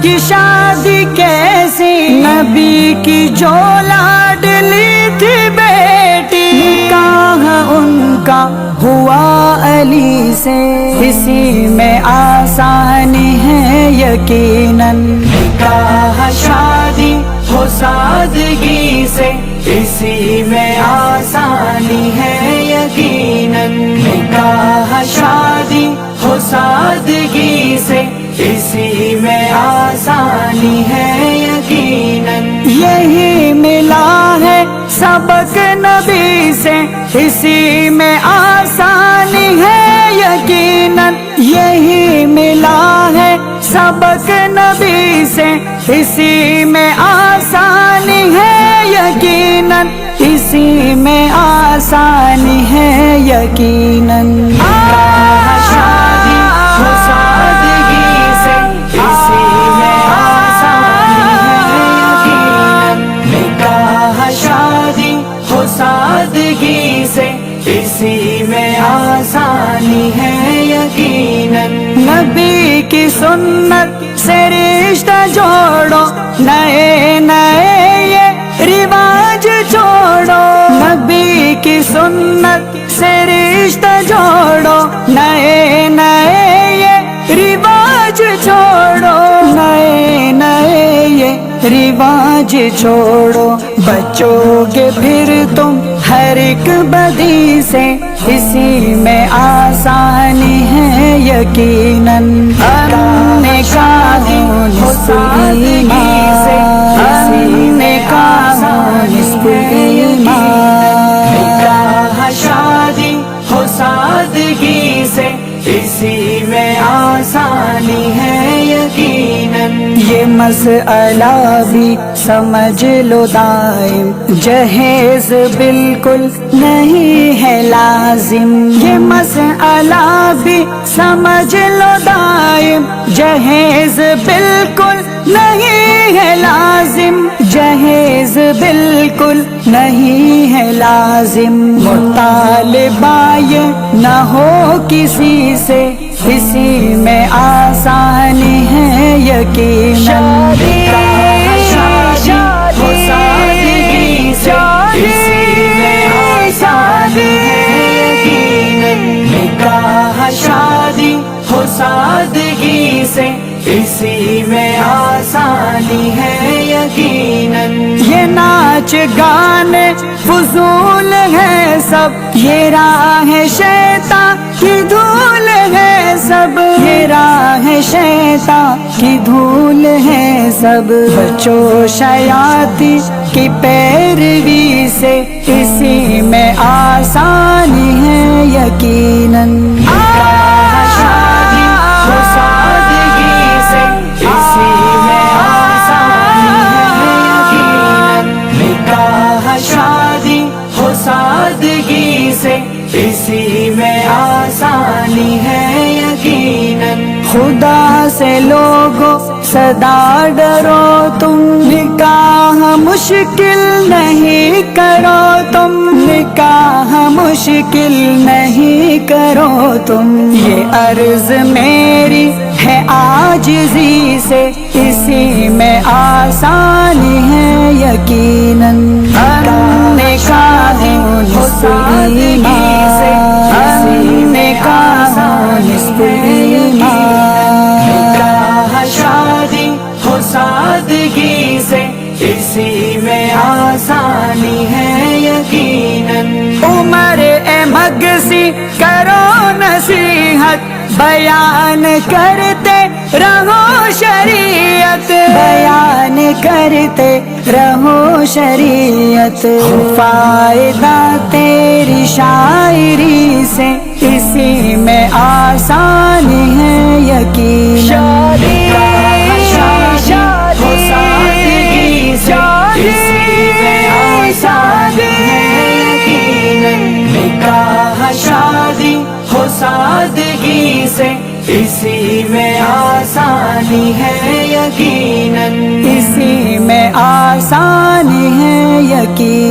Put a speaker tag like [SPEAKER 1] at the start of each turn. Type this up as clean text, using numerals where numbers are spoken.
[SPEAKER 1] کی شادی کیسی، نبی کی جو لاڈلی تھی بیٹی، نکاح ان کا ہوا علی سے، اسی میں آسانی ہے یقیناً، نکاح شادی ہو سادگی سے، اسی میں آسانی ہے یقیناً، نکاح شادی ہو سادگی سے، اسی میں آسانی ہے یقیناً، یہی ملا ہے سبق نبی سے، اسی میں آسانی ہے یقیناً، یہی ملا ہے سبق نبی سے، اسی میں آسانی ہے یقیناً، اسی میں آسانی ہے یقیناً، نکاح شادی ہو سادگی سے، اسی میں آسانی ہے یقیناً، نکاح شادی ہو سادگی سے، اسی میں آسانی ہے یقیناً، نبی کی سنت سے رشتہ جوڑو، نئے نئے یہ رواج چھوڑو، نبی کی سنت سے رشتہ جوڑو، نئے نئے یہ رواج چھوڑو، نئے نئے یہ رواج چھوڑو، بچو گے پھر تم ہر ایک بدی سے، اسی میں آسانی ہے یقیناً، نکاح ہو سادگی سے، نکاح ہو نکاح شادی ہو سادگی سے، اسی میں آسانی ہے یقیناً، یہ مسئلہ بھی سمجھ لو دائم، جہیز بالکل نہیں ہے لازم، یہ مسئلہ بھی سمجھ لو دائم، جہیز بالکل نہیں ہے لازم، جہیز بالکل نہیں ہے لازم، مطالبہ یہ نہ ہو کسی سے، اسی میں آسانی ہے یقیناً، نکاح شادی ہو سادگی سے، اسی میں آسانی ہے یقیناً، نکاح شادی ہو سادگی سے، اسی میں آسانی ہے یقیناً، یہ ناچ گانے فضول ہے سب، یہ راہ شیطان کی دھول ہے سب، یہ راہ شیطان کی دھول ہے سب، بچو شیاطین کی پیروی سے، اسی میں آسانی ہے یقیناً، نکاح شادی ہو سادگی سے، اسی میں آسانی ہے یقیناً، نکاح شادی ہو سادگی سے، اسی میں آسانی ہے یقیناً، خدا سے لوگو صدا ڈرو تم، نکاح مشکل نہیں کرو تم، نکاح مشکل نہیں کرو تم، یہ عرض میری ہے عاجزی سے، اسی میں آسانی ہے یقیناً، نکاح ہو سادگی سے، نکاح نکاح شادی ہو سادگی سے، اسی میں آسانی ہے یقیناً، عمر مگسی کرو نصیحت، بیان کرتے رہو شریعت، بیان کرتے رہو شریعت، فائدہ تیری شاعری سے، اسی میں آسانی ہے یقیناً، نکاح شادی ہو سادگی سے، اسی میں آسانی ہے یقیناً، نکاح شادی ہو سادگی سے، اسی میں آسانی ہے یقیناً، اسی میں آسانی ہے یقیناً۔